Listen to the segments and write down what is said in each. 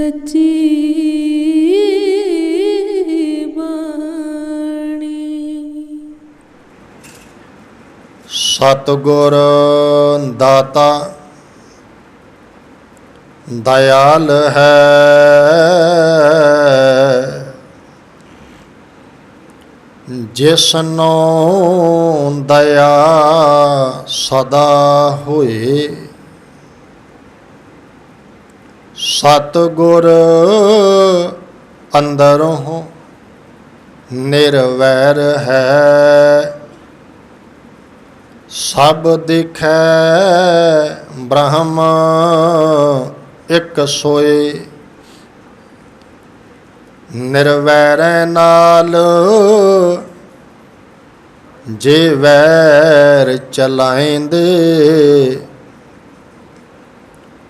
सच्ची बाणी। सतगुर दाता दयाल है, जिसनो दया सदा होए। सतगुर अंदरों निर्वैर है, सब दिखै ब्रह्म एक सोए। निर्वैर नाल जे वैर चलाएंदे,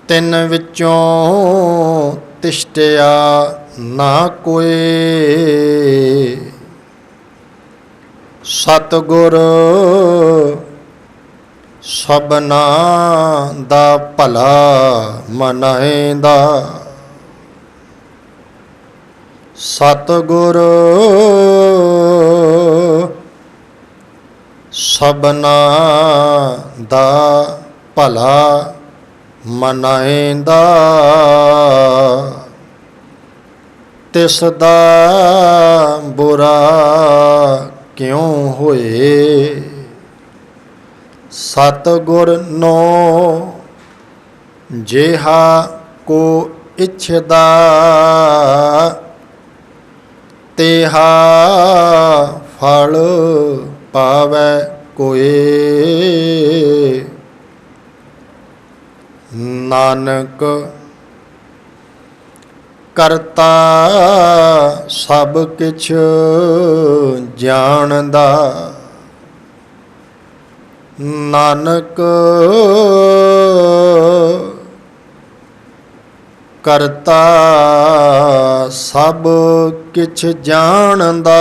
तिन विचों तिष्ठिया ना कोई। सतगुर सबना दा भला मनाएंदा। सतगुर सबना दा भला मनाएंदा। तिस दा बुरा क्यों होए। सतगुर नो जेहा को इच्छदा, तेहा फल पावै कोई। नानक करता सब किछ जानदा। नानक करता सब किछ जानदा।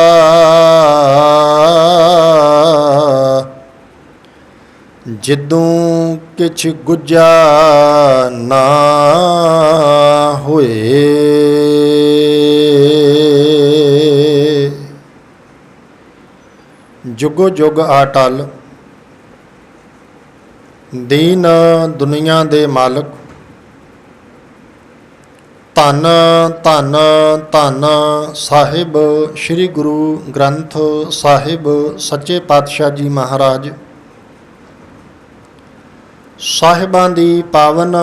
जिदों किछ गुझा ना होए। जुगो जुग अटल दीन दुनिया दे मालक, धन धन धन साहिब श्री गुरु ग्रंथ साहिब सच्चे पातशाह जी महाराज। साहिबां दी पावन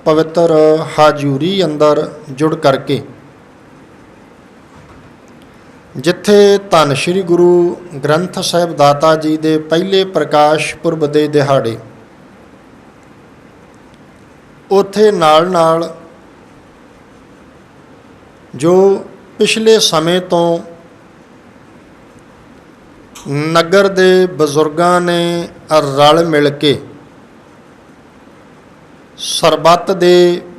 पवित्र हाजूरी अंदर जुड़ करके जिथे धन श्री गुरु ग्रंथ साहिब दाता जी दे पहले प्रकाश पुरब दे दिहाड़े, उथे नाल नाल जो पिछले समय तो नगर दे बजुर्गां ने रल मिल के सरबत दे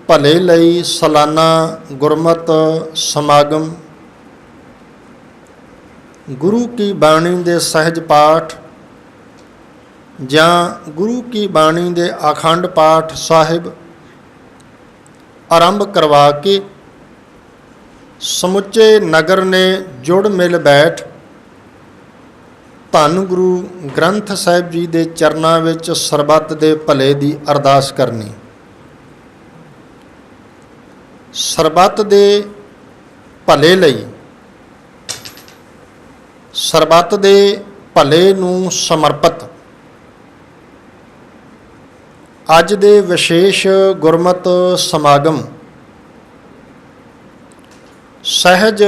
भले लई सालाना गुरमत समागम, गुरु की बाणी दे सहज पाठ जां गुरु की बाणी दे अखंड पाठ साहिब आरंभ करवा के समुचे नगर ने जुड़ मिल बैठ धन गुरु ग्रंथ साहिब जी दे चरनां विच सरबत दे भले दी अरदास करनी। सरबत दे भले लई, सरबत दे भले नूं समर्पित अज दे विशेष गुरमत समागम सहज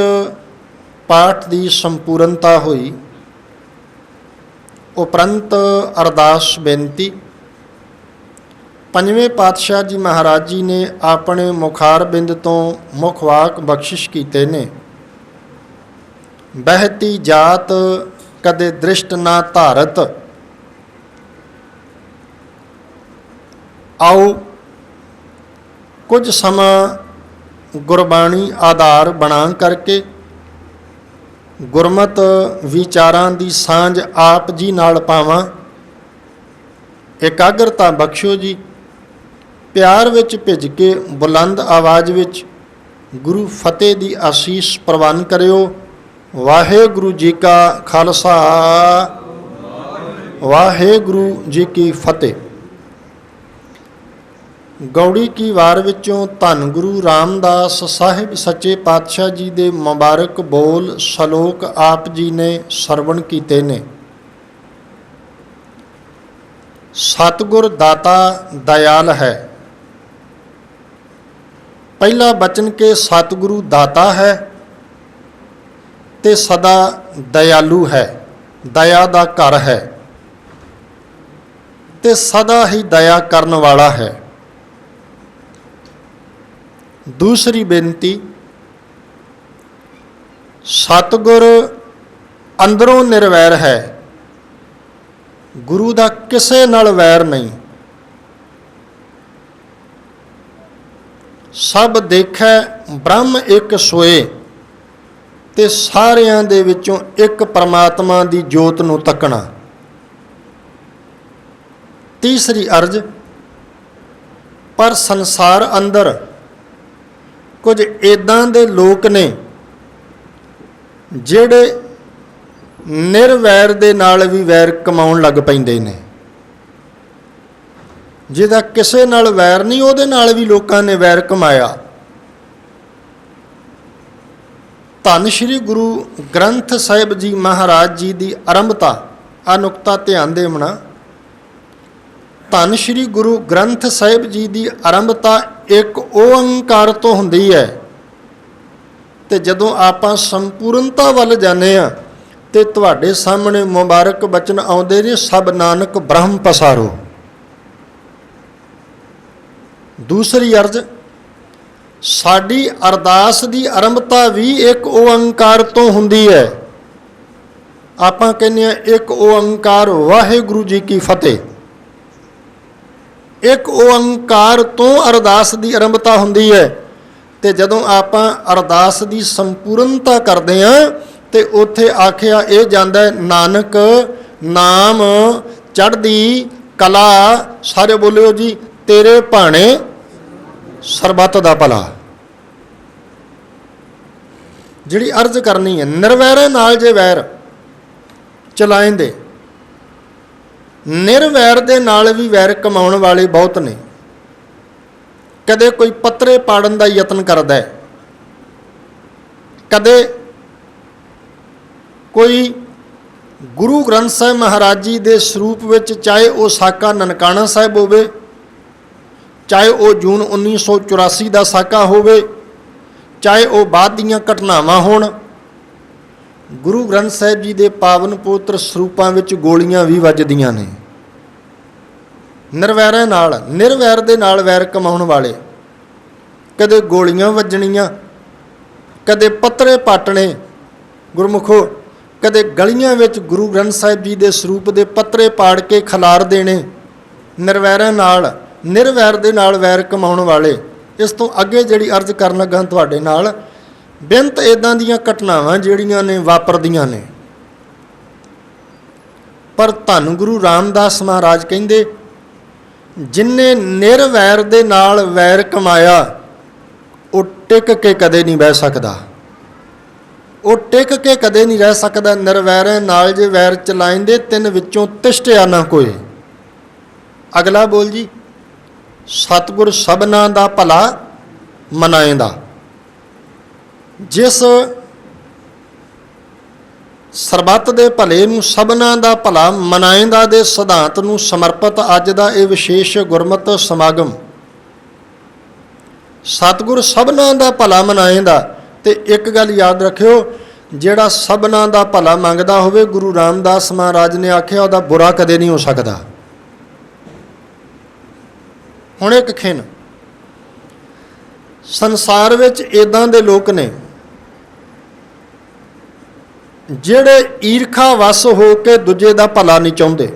पाठ की संपूर्णता हुई। उपरंत अरदास बेनती पंजवें पातशाह जी महाराज जी ने अपने मुखार बिंद तो मुखवाक बख्शिश कीते ने। बहती जात कदे दृष्ट ना धारत, आओ कुछ समा गुरबाणी आधार बना करके गुरमत विचारां दी सांझ आप जी नाल पावां। एकाग्रता बख्शो जी। प्यार विच भिज के बुलंद आवाज़ विच गुरु फतेह दी आशीष प्रवान करियो। वाहेगुरु जी का खालसा, वाहेगुरु जी की फतेह। गौड़ी की वार विचों धन गुरु रामदास साहिब सच्चे पातशाह जी दे मुबारक बोल सलोक आप जी ने सरवण कीते ने। सतगुर दाता दयाल है। पहला बचन के सतगुरु दाता है ते सदा दयालु है, दया दा घर है ते सदा ही दया करन वाला है। दूसरी बेनती, सतगुर अंदरों निर्वैर है, गुरु दा किसे नाल वैर नहीं। सब देखै ब्रह्म एक सोए ते सारियां दे विचों एक परमात्मा दी जोत नूं तकना। तीसरी अर्ज, पर संसार अंदर कुछ इदां दे लोक ने ਜਿਹੜੇ ਨਿਰਵੈਰ ਦੇ ਨਾਲ ਵੀ ਵੈਰ ਕਮਾਉਣ ਲੱਗ ਪੈਂਦੇ ਨੇ। ਜਿਹਦਾ ਕਿਸੇ ਨਾਲ ਵੈਰ ਨਹੀਂ ਉਹਦੇ ਨਾਲ ਵੀ ਲੋਕਾਂ ਨੇ ਵੈਰ ਕਮਾਇਆ। ਧੰਨ ਸ਼੍ਰੀ ਗੁਰੂ ਗ੍ਰੰਥ ਸਾਹਿਬ ਜੀ ਮਹਾਰਾਜ ਜੀ ਦੀ ਆਰੰਭਤਾ, ਆ ਨੁਕਤਾ ਧਿਆਨ ਦੇਵਣਾ। ਧੰਨ ਸ਼੍ਰੀ ਗੁਰੂ ਗ੍ਰੰਥ ਸਾਹਿਬ ਜੀ ਦੀ ਆਰੰਭਤਾ ਇੱਕ ਓੰਕਾਰ ਤੋਂ ਹੁੰਦੀ ਹੈ ਤੇ ਜਦੋਂ ਆਪਾਂ ਸੰਪੂਰਨਤਾ ਵੱਲ ਜਾਂਦੇ ਆ ਤੇ ਤੁਹਾਡੇ ਸਾਹਮਣੇ ਮੁਬਾਰਕ ਬਚਨ ਆਉਂਦੇ ਨੇ, ਸਭ ਨਾਨਕ ਬ੍ਰਹਮ ਪਸਾਰੋ। ਦੂਸਰੀ ਅਰਜ਼, ਸਾਡੀ ਅਰਦਾਸ ਦੀ ਆਰੰਭਤਾ ਵੀ ਇੱਕ ਓੰਕਾਰ ਤੋਂ ਹੁੰਦੀ ਹੈ। ਆਪਾਂ ਕਹਿੰਦੇ ਆ ਇੱਕ ਓੰਕਾਰ ਵਾਹਿਗੁਰੂ ਜੀ ਕੀ ਫਤਿਹ। एक ओंकार तो अरदास की आरंभता होंदी है ते जदों आपां अरदास की संपूर्णता करते हैं तो उत्थे आखिया ये जांदा है, नानक नाम चढ़दी कला, सारे बोलियो जी, तेरे भाणे सरबत दा भला। जिहड़ी अर्ज करनी है, निर्वैर नाल जे वैर चलाएंदे, निर्वैर दे नाल भी वैर कमाउण वाले बहुत ने। कदे कोई पत्रे पाड़न का यतन करदा है, कदे कोई गुरु ग्रंथ साहिब महाराज जी दे स्वरूप विच, चाहे वो साका ननकाना साहिब होवे, चाहे वो जून 1984 का साका होवे, चाहे वो बाद दीयां घटनावां होण, गुरु ग्रंथ साहिब जी के पावन पुत्र सरूपों में गोलियां भी वजदियां ने। निर्वैरां नाल, निर्वैर दे नाल वैर कमाउण वाले, कदे गोलियां वजणियां, कदे पत्रे पाटने गुरमुखो, कदे गलियां विच गुरु ग्रंथ साहिब जी के स्वरूप के पत्रे पाड़ के खिलार देने। निर्वैरां नाल, निर्वैर दे नाल वैर कमाउण वाले। इस तो अगे जिहड़ी अर्ज करन लगा तुहाडे नाल, बेनत इदां दीयां घटनावां जिहड़ियां ने वापरदियां ने, पर धन गुरु रामदास महाराज कहिंदे, जिन्ने निर्वैर दे नाल वैर कमाया वो टिक के कदे नहीं बह सकदा, वो टिक के कदे नहीं रह सकदा। निर्वैरां नाल जे वैर चलाइंदे, तिन विचों तिष्ठिया ना कोई। अगला बोल जी, सतगुर सबना दा भला मनाएंदा। जिस सरबत दे भले नूं सबना दा भला मनाएंदा दे सिद्धांत नूं समर्पित अज दा ये विशेष गुरमत समागम। सतगुर सबना दा भला मनाएंदा। ते एक गल याद रखियो, जिहड़ा सबना दा भला मंगदा होवे, गुरु रामदास महाराज ने आख्या उहदा बुरा कदे नहीं हो सकदा। हुण एक खिन संसार विच इदां दे लोक ने ਜਿਹੜੇ ਈਰਖਾ ਵਸ ਹੋ ਕੇ ਦੂਜੇ ਦਾ ਭਲਾ ਨਹੀਂ ਚਾਹੁੰਦੇ।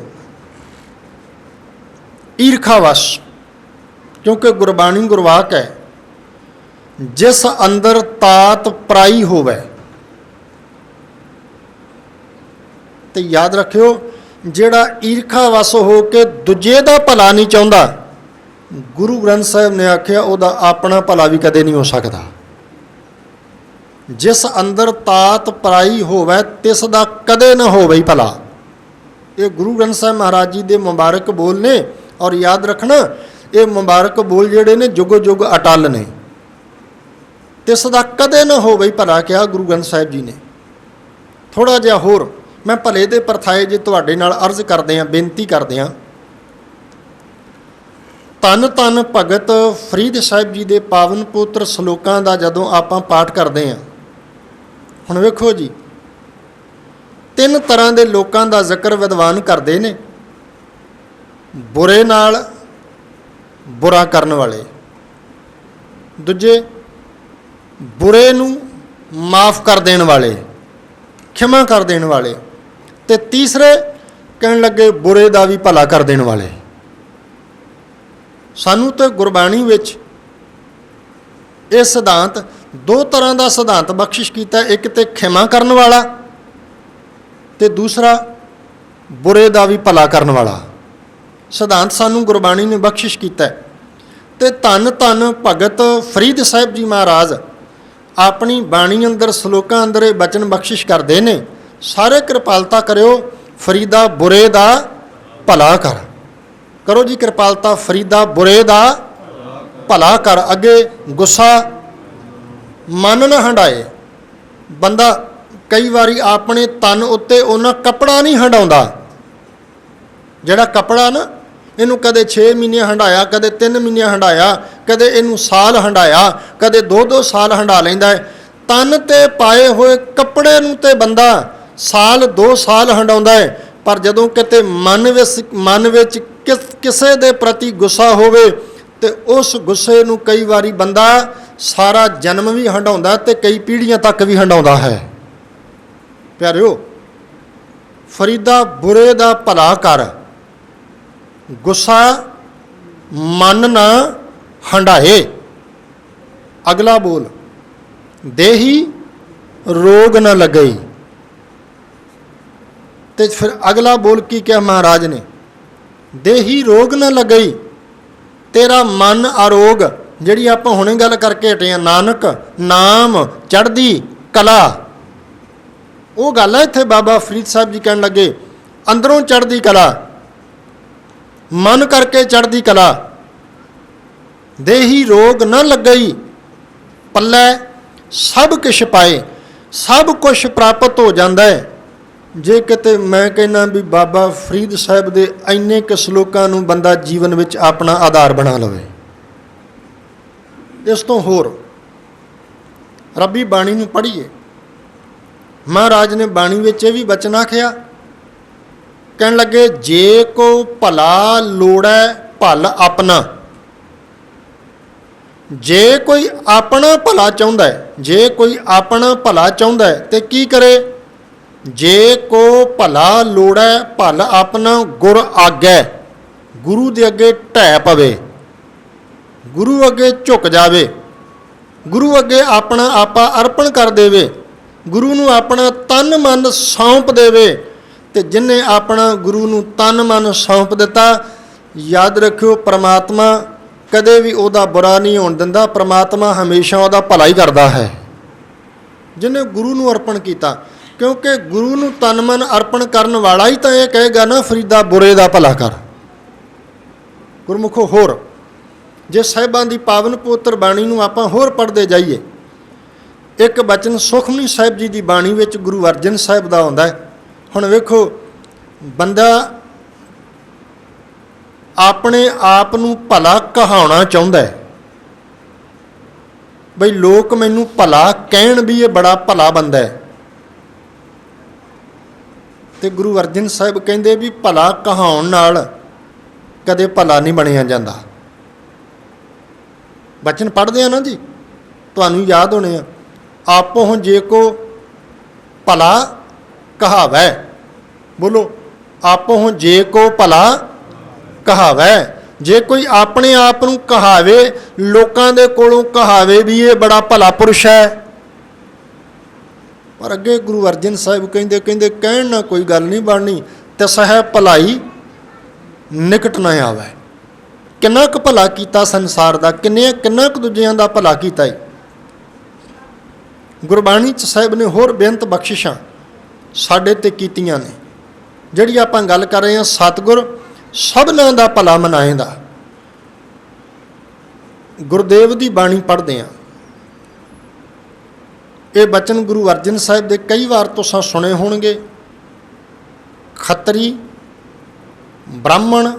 ਈਰਖਾ ਵਸ, ਕਿਉਂਕਿ ਗੁਰਬਾਣੀ ਗੁਰਵਾਕ ਹੈ, ਜਿਸ ਅੰਦਰ ਤਾਤ ਪਰਾਈ ਹੋਵੇ। ਤੇ ਯਾਦ ਰੱਖਿਓ, ਜਿਹੜਾ ਈਰਖਾ ਵਸ ਹੋ ਕੇ ਦੂਜੇ ਦਾ ਭਲਾ ਨਹੀਂ ਚਾਹੁੰਦਾ, ਗੁਰੂ ਗ੍ਰੰਥ ਸਾਹਿਬ ਨੇ ਆਖਿਆ ਉਹਦਾ ਆਪਣਾ ਭਲਾ ਵੀ ਕਦੇ ਨਹੀਂ ਹੋ ਸਕਦਾ। जिस अंदर तात पराई होवे तिस दा कदे न होवे भला। ये गुरु ग्रंथ साहिब महाराज जी दे मुबारक बोल ने। और याद रखना ये मुबारक बोल जिहड़े ने जुगो जुग अटल ने। तिस दा कदे न होवे भला कहा गुरु ग्रंथ साहिब जी ने। थोड़ा जिहा होर मैं भले दे परथाए जे तुहाडे नाल अर्ज करदे हां, बेनती करदे हां। धन धन भगत फरीद साहिब जी दे पावन पुत्र सलोकां दा जदों आपां पाठ करदे हां, हुण वेखो जी, तीन तरह के लोगों का जिक्र विद्वान करते हैं। बुरे नाल बुरा करन वाले, दूजे बुरे नूं माफ़ कर देने वाले, क्षमा कर देने वाले, ते तीसरे कहन लगे बुरे का भी भला कर देने वाले। सानू तो गुरबाणी विच ये सिद्धांत दो तरह का सिद्धांत बख्शिश किया, एक तो क्षमा करने वाला ते दूसरा बुरे का भी भला करने वाला सिद्धांत सानू गुरबाणी ने बख्शिश किया। ते धन धन भगत फरीद साहिब जी महाराज अपनी बाणी अंदर सलोकां अंदर ये बचन बख्शिश करते हैं, सारे कृपालता करो फरीदा बुरे का भला कर। करो जी कृपालता फरीदा बुरे का भला कर। अगे गुस्सा मन न हंडाए। बंदा कई बारी अपने तन उत्ते उन्ना कपड़ा नहीं हंडाउंदा। जिहड़ा कपड़ा ना इनू कदे 6 महीने हंडाया, कदे 3 महीने हंडाया, कदे इनू साल हंडाया, कदे 2-2 साल हंडा लैंदा है। तन ते पाए हुए कपड़े नू ते बंदा साल 2 साल हंडाउंदा है, पर जदों किते मन विच किसे दे प्रति गुस्सा होवे ते उस गुस्से नू कई बारी बंदा सारा जन्म भी हंडाउंदा ते कई पीढ़ियां तक भी हंडाउंदा है। प्यारिओ, फरीदा बुरे दा भला कर, गुस्सा मन ना हंडाए। अगला बोल देही रोग न लगई। ते फिर अगला बोल की क्या महाराज ने, देही रोग न लगई तेरा मन आरोग। जिहड़ी आपां हुणे गल करके हटे हैं, नानक नाम चढ़दी कला, वो गल है। इत्थे बाबा फरीद साहब जी कहन लगे अंदरों चढ़दी कला, मन करके चढ़दी कला। देही रोग न लगई पल्ले सब कुछ पाए, सब कुछ प्राप्त हो जाता है। जे किते मैं कहना भी बाबा फरीद साहब दे इन्ने क सलोकां नूं बंदा जीवन विच अपना आधार बना लवे। इस तो होर रब्बी बाणी नूं पढ़ीए। महाराज ने बाणी विच ये भी बचन आखिया, कहन लगे जे को भला लोड़ै भल अपना। जे कोई अपना भला चाहुंदा है, जे कोई अपना भला चाहुंदा है ते की करे। जे को भला लोड़ै भल अपना गुर आगै। गुरु दे अगे ढै पवे, गुरु अगे झुक जावे, गुरु अगे अपना आपा अर्पण कर देवे, गुरु नूं अपना तन मन सौंप देवे। ते जिन्हें अपना गुरु नूं तन मन सौंप दिता, याद रखियो परमात्मा कदे भी उहदा बुरा नहीं होण दिंदा। परमात्मा हमेशा उहदा भला ही करदा है जिन्हें गुरु नूं अर्पण कीता। क्योंकि गुरु नूं तन मन अर्पण करन वाला ही तो यह कहेगा ना फरीदा बुरे दा भला कर। गुरमुखो होर जे साहिबां दी पावन पवित्र बाणी नूं आपां होर पढ़दे जाइए, एक बचन सुखमनी साहिब जी की बाणी विच गुरु अर्जन साहिब दा आउंदा है। हुण वेखो, बंदा अपने आप नूं भला कहाउणा चाहुंदा है, बई लोग मैनूं भला कहण भी ये बड़ा भला बंदा है। ते गुरु अर्जन साहिब कहंदे भी भला कहाउण नाल कदे भला नहीं बनिया जांदा। बचन पढ़दे आ ना जी, तुहानूं याद होने आ, आपो जे को भला कहावै। बोलो, आपो जे को भला कहावै। जे कोई अपने आप नूं कहावे, लोकां दे कोलों कहावे भी ये बड़ा भला पुरुष है। पर अगे गुरु अर्जन साहिब कहंदे कहंदे कहण ना कोई गल नहीं बननी, ते सह भलाई निकट ना आवे। किन्ना क भला कीता संसार दा, किन्ना क दूजियां दा भला कीता है। ਗੁਰਬਾਣੀ 'ਚ ਸਾਹਿਬ ਨੇ ਹੋਰ ਬੇਅੰਤ ਬਖਸ਼ਿਸ਼ਾਂ ਸਾਡੇ ਤੇ ਕੀਤੀਆਂ ਨੇ। ਜਿਹੜੀ ਆਪਾਂ ਗੱਲ ਕਰ ਰਹੇ ਹਾਂ, ਸਤਿਗੁਰ ਸਭਨਾਂ ਦਾ ਭਲਾ ਮਨਾਏਂਦਾ। ਗੁਰਦੇਵ ਦੀ ਬਾਣੀ ਪੜ੍ਹਦੇ ਹਾਂ, ਇਹ ਬਚਨ ਗੁਰੂ ਅਰਜਨ ਸਾਹਿਬ ਦੇ ਕਈ ਵਾਰ ਤੁਸੀਂ ਸੁਣੇ ਹੋਣਗੇ। ਖੱਤਰੀ, ਬ੍ਰਾਹਮਣ,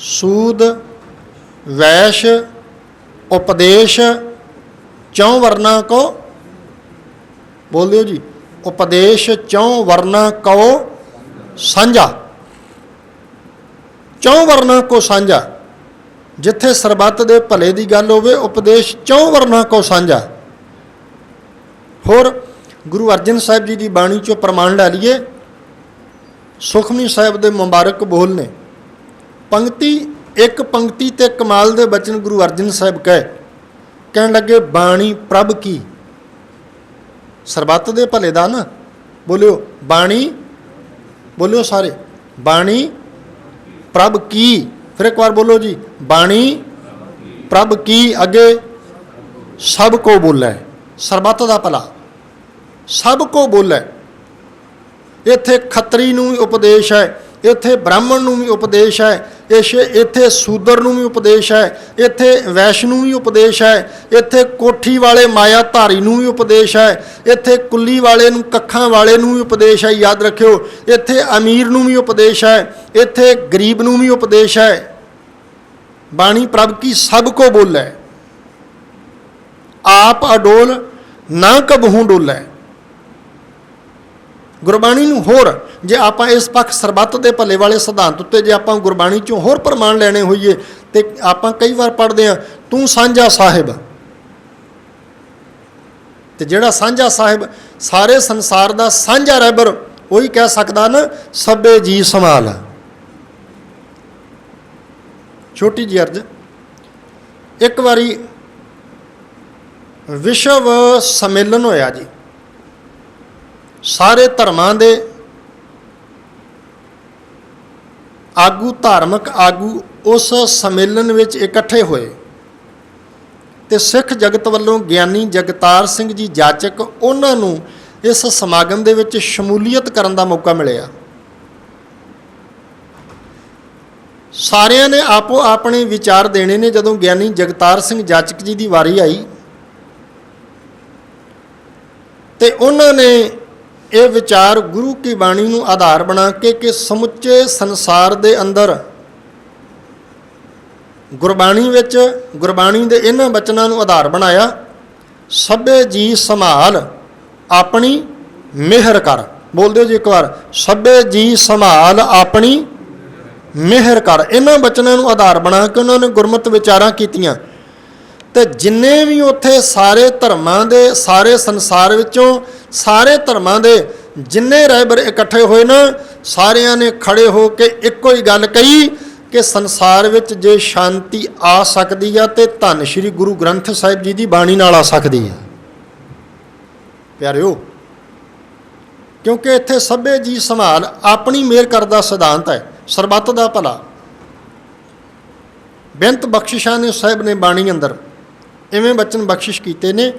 ਸੂਦ, ਵੈਸ਼, ਉਪਦੇਸ਼ ਚੌਂ ਵਰਨਾ ਕੋ, ਬੋਲਿਓ ਜੀ, ਉਪਦੇਸ਼ ਚੌਂ ਵਰਨਾ ਕੋ ਸਾਂਝਾ। ਚੌਂ ਵਰਨਾ ਕੋ ਸਾਂਝਾ, ਜਿੱਥੇ ਸਰਬੱਤ ਦੇ ਭਲੇ ਦੀ ਗੱਲ ਹੋਵੇ, ਉਪਦੇਸ਼ ਚੌਂ ਵਰਨਾ ਕੋ ਸਾਂਝਾ। ਹੋਰ ਗੁਰੂ ਅਰਜਨ ਸਾਹਿਬ ਜੀ ਦੀ ਬਾਣੀ 'ਚੋਂ ਪ੍ਰਮਾਣ ਲੈ ਲਈਏ। ਸੁਖਮਨੀ ਸਾਹਿਬ ਦੇ ਮੁਬਾਰਕ ਬੋਲ ਨੇ, ਪੰਕਤੀ ਇੱਕ ਪੰਕਤੀ ਤੇ ਕਮਾਲ ਦੇ ਬਚਨ ਗੁਰੂ ਅਰਜਨ ਸਾਹਿਬ ਕਹਿਣ ਲੱਗੇ, ਬਾਣੀ ਪ੍ਰਭ ਕੀ। ਸਰਬੱਤ ਦੇ ਭਲੇ ਦਾ ਨਾ, ਬੋਲਿਓ ਬਾਣੀ, ਬੋਲਿਓ ਸਾਰੇ, ਬਾਣੀ ਪ੍ਰਭ ਕੀ। ਫਿਰ ਇੱਕ ਵਾਰ ਬੋਲੋ ਜੀ, ਬਾਣੀ ਪ੍ਰਭ ਕੀ। ਅੱਗੇ ਸਭ ਕੋ ਬੋਲੇ, ਸਰਬੱਤ ਦਾ ਭਲਾ ਸਭ ਕੋ ਬੋਲੇ। ਇੱਥੇ ਖੱਤਰੀ ਨੂੰ ਵੀ ਉਪਦੇਸ਼ ਹੈ, ਇੱਥੇ ਬ੍ਰਾਹਮਣ ਨੂੰ ਵੀ ਉਪਦੇਸ਼ ਹੈ, ਇੱਥੇ ਸੂਦਰ ਨੂੰ ਵੀ ਉਪਦੇਸ਼ ਹੈ, ਇੱਥੇ ਵੈਸ਼ ਨੂੰ ਵੀ ਉਪਦੇਸ਼ ਹੈ, ਇੱਥੇ ਕੋਠੀ ਵਾਲੇ ਮਾਇਆ ਧਾਰੀ ਨੂੰ ਵੀ ਉਪਦੇਸ਼ ਹੈ, ਇੱਥੇ ਕੁੱਲੀ ਵਾਲੇ ਨੂੰ, ਕੱਖਾਂ ਵਾਲੇ ਨੂੰ ਵੀ ਉਪਦੇਸ਼ ਹੈ। ਯਾਦ ਰੱਖਿਓ, ਇੱਥੇ ਅਮੀਰ ਨੂੰ ਵੀ ਉਪਦੇਸ਼ ਹੈ, ਇੱਥੇ ਗਰੀਬ ਨੂੰ ਵੀ ਉਪਦੇਸ਼ ਹੈ। ਬਾਣੀ ਪ੍ਰਭ ਕੀ ਸਭ ਕੋ ਬੋਲੇ, ਆਪ ਅਡੋਲ ਨਾ ਕਬਹੂ ਡੋਲੇ। ਗੁਰਬਾਣੀ ਨੂੰ ਹੋਰ ਜੇ ਆਪਾਂ ਇਸ ਪੱਖ ਸਰਬੱਤ ਦੇ ਭਲੇ ਵਾਲੇ ਸਿਧਾਂਤ ਉੱਤੇ ਜੇ ਆਪਾਂ ਗੁਰਬਾਣੀ 'ਚੋਂ ਹੋਰ ਪ੍ਰਮਾਣ ਲੈਣੇ ਹੋਈਏ ਤੇ ਆਪਾਂ ਕਈ ਵਾਰ ਪੜ੍ਹਦੇ ਹਾਂ, ਤੂੰ ਸਾਂਝਾ ਸਾਹਿਬ। ਤੇ ਜਿਹੜਾ ਸਾਂਝਾ ਸਾਹਿਬ ਸਾਰੇ ਸੰਸਾਰ ਦਾ ਸਾਂਝਾ ਰਹਿਬਰ, ਉਹੀ ਕਹਿ ਸਕਦਾ ਨਾ, ਸਭੇ ਜੀ ਸੰਭਾਲ। ਛੋਟੀ ਜਿਹੀ ਅਰਜ਼, ਇੱਕ ਵਾਰੀ ਵਿਸ਼ਵ ਸੰਮੇਲਨ ਹੋਇਆ ਜੀ, ਸਾਰੇ ਧਰਮਾਂ ਦੇ ਆਗੂ, ਧਾਰਮਿਕ ਆਗੂ ਉਸ ਸੰਮੇਲਨ ਵਿੱਚ ਇਕੱਠੇ ਹੋਏ ਤੇ ਸਿੱਖ ਜਗਤ ਵੱਲੋਂ ਗਿਆਨੀ ਜਗਤਾਰ ਸਿੰਘ ਜੀ ਜਾਚਕ, ਉਹਨਾਂ ਨੂੰ ਇਸ ਸਮਾਗਮ ਦੇ ਵਿੱਚ ਸ਼ਮੂਲੀਅਤ ਕਰਨ ਦਾ ਮੌਕਾ ਮਿਲਿਆ। ਸਾਰਿਆਂ ਨੇ ਆਪੋ ਆਪਣੇ ਵਿਚਾਰ ਦੇਣੇ ਨੇ। ਜਦੋਂ ਗਿਆਨੀ ਜਗਤਾਰ ਸਿੰਘ ਜਾਚਕ ਜੀ ਦੀ ਵਾਰੀ ਆਈ ਤੇ ਉਹਨਾਂ ਨੇ ਇਹ ਵਿਚਾਰ ਗੁਰੂ ਕੀ ਬਾਣੀ ਨੂੰ ਆਧਾਰ ਬਣਾ ਕੇ ਕਿ ਸਮੁੱਚੇ ਸੰਸਾਰ ਦੇ ਅੰਦਰ ਗੁਰਬਾਣੀ ਵਿੱਚ ਗੁਰਬਾਣੀ ਦੇ ਇਹਨਾਂ ਬਚਨਾਂ ਨੂੰ ਆਧਾਰ ਬਣਾਇਆ, ਸਭੇ ਜੀ ਸੰਭਾਲ ਆਪਣੀ ਮਿਹਰ ਕਰ। ਬੋਲ ਦਿਓ ਜੀ ਇੱਕ ਵਾਰ, ਸਭੇ ਜੀ ਸੰਭਾਲ ਆਪਣੀ ਮਿਹਰ ਕਰ। ਇਹਨਾਂ ਬਚਨਾਂ ਨੂੰ ਆਧਾਰ ਬਣਾ ਕੇ ਉਹਨਾਂ ਨੇ ਗੁਰਮਤਿ ਵਿਚਾਰਾਂ ਕੀਤੀਆਂ ਤੇ ਜਿੰਨੇ ਵੀ ਉੱਥੇ ਸਾਰੇ ਧਰਮਾਂ ਦੇ, ਸਾਰੇ ਸੰਸਾਰ ਵਿੱਚੋਂ ਸਾਰੇ ਧਰਮਾਂ ਦੇ ਜਿੰਨੇ ਰਹਿਬਰ ਇਕੱਠੇ ਹੋਏ ਨਾ, ਸਾਰਿਆਂ ਨੇ ਖੜੇ ਹੋ ਕੇ ਇੱਕੋ ਹੀ ਗੱਲ ਕਹੀ ਕਿ ਸੰਸਾਰ ਵਿੱਚ ਜੇ ਸ਼ਾਂਤੀ ਆ ਸਕਦੀ ਆ ਤੇ ਧੰਨ ਸ਼੍ਰੀ ਗੁਰੂ ਗ੍ਰੰਥ ਸਾਹਿਬ ਜੀ ਦੀ ਬਾਣੀ ਨਾਲ ਆ ਸਕਦੀ ਆ। ਪਿਆਰਿਓ, ਕਿਉਂਕਿ ਇੱਥੇ ਸਭੇ ਜੀ ਸੰਭਾਲ ਆਪਣੀ ਮਿਹਰ ਕਰਦਾ ਸਿਧਾਂਤ ਹੈ, ਸਰਬੱਤ ਦਾ ਭਲਾ। ਬੇਅੰਤ ਬਖਸ਼ਿਸ਼ਾਂ ਨੇ ਸਾਹਿਬ ਨੇ ਬਾਣੀ ਅੰਦਰ ਇਵੇਂ ਬਚਨ ਬਖਸ਼ਿਸ਼ ਕੀਤੇ ਨੇ।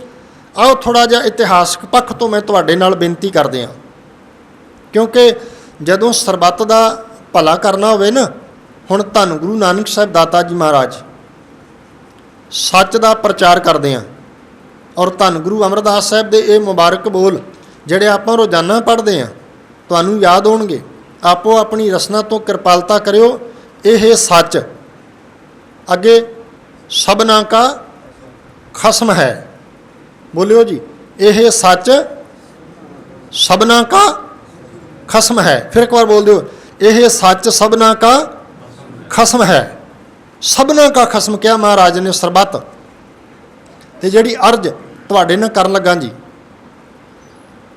ਆਓ ਥੋੜ੍ਹਾ ਜਿਹਾ ਇਤਿਹਾਸਕ ਪੱਖ ਤੋਂ ਮੈਂ ਤੁਹਾਡੇ ਨਾਲ ਬੇਨਤੀ ਕਰਦੇ ਹਾਂ, ਕਿਉਂਕਿ ਜਦੋਂ ਸਰਬੱਤ ਦਾ ਭਲਾ ਕਰਨਾ ਹੋਵੇ ਨਾ, ਹੁਣ ਧੰਨ ਗੁਰੂ ਨਾਨਕ ਸਾਹਿਬ ਦਾਤਾ ਜੀ ਮਹਾਰਾਜ ਸੱਚ ਦਾ ਪ੍ਰਚਾਰ ਕਰਦੇ ਹਾਂ ਔਰ ਧੰਨ ਗੁਰੂ ਅਮਰਦਾਸ ਸਾਹਿਬ ਦੇ ਇਹ ਮੁਬਾਰਕ ਬੋਲ ਜਿਹੜੇ ਆਪਾਂ ਰੋਜ਼ਾਨਾ ਪੜ੍ਹਦੇ ਹਾਂ ਤੁਹਾਨੂੰ ਯਾਦ ਹੋਣਗੇ। ਆਪੋ ਆਪਣੀ ਰਸਨਾ ਤੋਂ ਕਿਰਪਾਲਤਾ ਕਰਿਓ। ਇਹ ਸੱਚ ਅੱਗੇ ਸਭਨਾ ਕਾ ਖਸਮ ਹੈ। ਬੋਲਿਓ ਜੀ, ਇਹ ਸੱਚ ਸਭਨਾ ਕਾ ਖਸਮ ਹੈ। ਫਿਰ ਇੱਕ ਵਾਰ ਬੋਲ ਦਿਓ, ਇਹ ਸੱਚ ਸਭਨਾ ਕਾ ਖਸਮ ਹੈ। ਸਭਨਾ ਕਾ ਖਸਮ ਕਿਹਾ ਮਹਾਰਾਜ ਨੇ ਸਰਬੱਤ। ਤੇ ਜਿਹੜੀ ਅਰਜ਼ ਤੁਹਾਡੇ ਨਾਲ ਕਰਨ ਲੱਗਾ ਜੀ,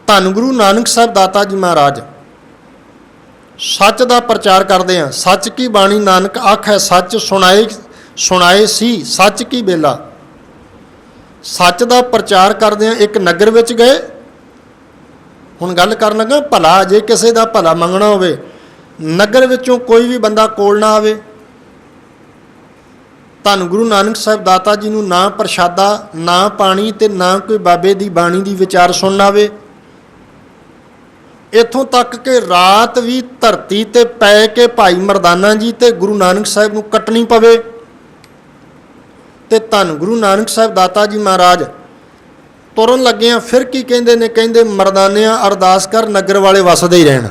ਧੰਨ ਗੁਰੂ ਨਾਨਕ ਸਾਹਿਬ ਦਾਤਾ ਜੀ ਮਹਾਰਾਜ ਸੱਚ ਦਾ ਪ੍ਰਚਾਰ ਕਰਦੇ ਆ। ਸੱਚ ਕੀ ਬਾਣੀ ਨਾਨਕ ਆਖੈ, ਸੱਚ ਸੁਣਾਏ ਸੀ ਸੱਚ ਕੀ ਬੇਲਾ। ਸੱਚ ਦਾ ਪ੍ਰਚਾਰ ਕਰਦੇ ਆ। ਇੱਕ ਨਗਰ ਵਿੱਚ ਗਏ, ਹੁਣ ਗੱਲ ਕਰਨ ਲੱਗਾ ਭਲਾ, ਜੇ ਕਿਸੇ ਦਾ ਭਲਾ ਮੰਗਣਾ ਹੋਵੇ, ਨਗਰ ਵਿੱਚੋਂ ਕੋਈ ਵੀ ਬੰਦਾ ਕੋਲ ਨਾ ਆਵੇ ਧੰਨ ਗੁਰੂ ਨਾਨਕ ਸਾਹਿਬ ਦਾਤਾ ਜੀ ਨੂੰ ਨਾ ਪ੍ਰਸ਼ਾਦਾ, ਨਾ ਪਾਣੀ ਤੇ ਨਾ ਕੋਈ ਬਾਬੇ ਦੀ ਬਾਣੀ ਦੀ ਵਿਚਾਰ ਸੁਣਨ ਆਵੇ। ਇੱਥੋਂ ਤੱਕ ਕਿ ਰਾਤ ਵੀ ਧਰਤੀ ਤੇ ਪੈ ਕੇ ਭਾਈ ਮਰਦਾਨਾ ਜੀ ਤੇ ਗੁਰੂ ਨਾਨਕ ਸਾਹਿਬ ਨੂੰ ਕੱਟਣੀ ਪਵੇ। ਤੇ ਧੰਨ ਗੁਰੂ ਨਾਨਕ ਸਾਹਿਬ ਦਾਤਾ ਜੀ ਮਹਾਰਾਜ ਤੁਰਨ ਲੱਗਿਆਂ ਫਿਰ ਕੀ ਕਹਿੰਦੇ ਨੇ? ਕਹਿੰਦੇ ਮਰਦਾਨਿਆਂ ਅਰਦਾਸ ਕਰ ਨਗਰ ਵਾਲੇ ਵਸਦੇ ਹੀ ਰਹਿਣ।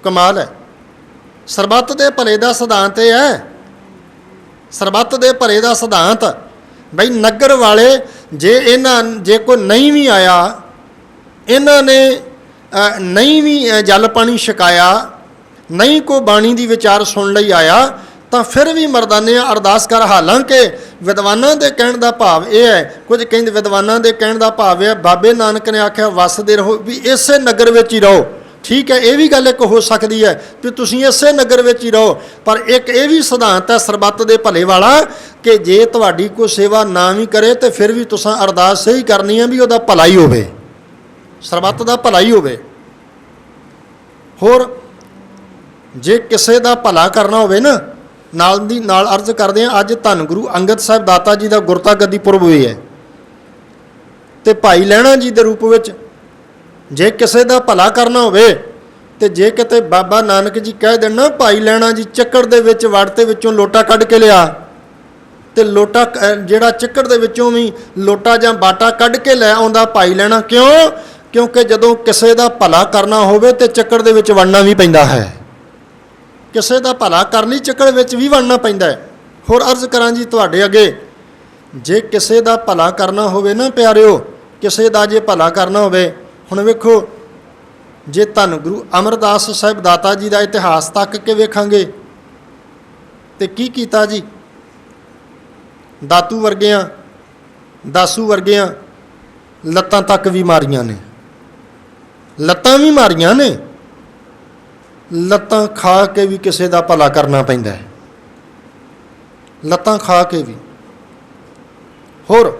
ਕਮਾਲ ਹੈ। ਸਰਬੱਤ ਦੇ ਭਲੇ ਦਾ ਸਿਧਾਂਤ ਇਹ ਹੈ, ਸਰਬੱਤ ਦੇ ਭਲੇ ਦਾ ਸਿਧਾਂਤ ਬਈ ਨਗਰ ਵਾਲੇ ਜੇ ਕੋਈ ਨਹੀਂ ਵੀ ਆਇਆ, ਇਹਨਾਂ ਨੇ ਨਹੀਂ ਵੀ ਜਲ ਪਾਣੀ ਛਕਾਇਆ, ਨਹੀਂ ਕੋਈ ਬਾਣੀ ਦੀ ਵਿਚਾਰ ਸੁਣ ਲਈ ਆਇਆ, ਤਾਂ ਫਿਰ ਵੀ ਮਰਦਾਨਿਆਂ ਅਰਦਾਸ ਕਰ। ਹਾਲਾਂਕਿ ਵਿਦਵਾਨਾਂ ਦੇ ਕਹਿਣ ਦਾ ਭਾਵ ਇਹ ਹੈ, ਕੁਝ ਕਹਿੰਦੇ ਵਿਦਵਾਨਾਂ ਦੇ ਕਹਿਣ ਦਾ ਭਾਵ ਇਹ ਬਾਬੇ ਨਾਨਕ ਨੇ ਆਖਿਆ ਵਸਦੇ ਰਹੋ, ਵੀ ਇਸੇ ਨਗਰ ਵਿੱਚ ਹੀ ਰਹੋ। ਠੀਕ ਹੈ, ਇਹ ਵੀ ਗੱਲ ਇੱਕ ਹੋ ਸਕਦੀ ਹੈ ਵੀ ਤੁਸੀਂ ਇਸੇ ਨਗਰ ਵਿੱਚ ਹੀ ਰਹੋ, ਪਰ ਇੱਕ ਇਹ ਵੀ ਸਿਧਾਂਤ ਹੈ ਸਰਬੱਤ ਦੇ ਭਲੇ ਵਾਲਾ ਕਿ ਜੇ ਤੁਹਾਡੀ ਕੋਈ ਸੇਵਾ ਨਾ ਵੀ ਕਰੇ ਤੇ ਫਿਰ ਵੀ ਤੁਸੀਂ ਅਰਦਾਸ ਸਹੀ ਕਰਨੀ ਹੈ ਵੀ ਉਹਦਾ ਭਲਾ ਹੀ ਹੋਵੇ, ਸਰਬੱਤ ਦਾ ਭਲਾ ਹੀ ਹੋਵੇ। ਹੋਰ ਜੇ ਕਿਸੇ ਦਾ ਭਲਾ ਕਰਨਾ ਹੋਵੇ ਨਾ, ਨਾਲ ਦੀ ਨਾਲ ਅਰਜ਼ ਕਰਦੇ ਹਾਂ, ਅੱਜ ਧੰਨ ਗੁਰੂ ਅੰਗਦ ਸਾਹਿਬ ਦਾਤਾ ਜੀ ਦਾ ਗੁਰਤਾ ਗੱਦੀ ਪੁਰਬ ਹੋਈ ਹੈ ਤੇ ਭਾਈ ਲਹਿਣਾ ਜੀ ਦੇ ਰੂਪ ਵਿੱਚ ਜੇ ਕਿਸੇ ਦਾ ਭਲਾ ਕਰਨਾ ਹੋਵੇ ਤੇ ਜੇ ਕਿਤੇ ਬਾਬਾ ਨਾਨਕ ਜੀ ਕਹਿ ਦੇਣ ਨਾ ਭਾਈ ਲਹਿਣਾ ਜੀ ਚੱਕੜ ਦੇ ਵਿੱਚ ਵੜਤੇ ਵਿੱਚੋਂ ਲੋਟਾ ਕੱਢ ਕੇ ਲਿਆ, ਤੇ ਲੋਟਾ ਜਿਹੜਾ ਚੱਕੜ ਦੇ ਵਿੱਚੋਂ ਵੀ ਲੋਟਾ ਜਾਂ ਬਾਟਾ ਕੱਢ ਕੇ ਲੈ ਆਉਂਦਾ ਭਾਈ ਲਹਿਣਾ। ਕਿਉਂ? ਕਿਉਂਕਿ ਜਦੋਂ ਕਿਸੇ ਦਾ ਭਲਾ ਕਰਨਾ ਹੋਵੇ ਤੇ ਚੱਕੜ ਦੇ ਵਿੱਚ ਵੜਨਾ ਵੀ ਪੈਂਦਾ ਹੈ। ਕਿਸੇ ਦਾ ਭਲਾ ਕਰਨ ਲਈ ਚੱਕੜ ਵਿੱਚ ਵੀ ਵੜਨਾ ਪੈਂਦਾ ਹੈ। ਹੋਰ ਅਰਜ਼ ਕਰਾਂ ਜੀ ਤੁਹਾਡੇ ਅੱਗੇ, ਜੇ ਕਿਸੇ ਦਾ ਭਲਾ ਕਰਨਾ ਹੋਵੇ ਨਾ ਪਿਆਰਿਓ, ਕਿਸੇ ਦਾ ਜੇ ਭਲਾ ਕਰਨਾ ਹੋਵੇ, ਹੁਣ ਵੇਖੋ ਜੇ ਧੰਨ ਗੁਰੂ ਅਮਰਦਾਸ ਸਾਹਿਬ ਦਾਤਾ ਜੀ ਦਾ ਇਤਿਹਾਸ ਤੱਕ ਕੇ ਵੇਖਾਂਗੇ ਤੇ ਕੀ ਕੀਤਾ ਜੀ। ਦਾਤੂ ਵਰਗਿਆਂ, ਦਾਸੂ ਵਰਗਿਆਂ ਲੱਤਾਂ ਤੱਕ ਵੀ ਮਾਰੀਆਂ ਨੇ, ਲੱਤਾਂ ਵੀ ਮਾਰੀਆਂ ਨੇ। ਲੱਤਾਂ ਖਾ ਕੇ ਵੀ ਕਿਸੇ ਦਾ ਭਲਾ ਕਰਨਾ ਪੈਂਦਾ ਹੈ, ਲੱਤਾਂ ਖਾ ਕੇ ਵੀ। ਹੋਰ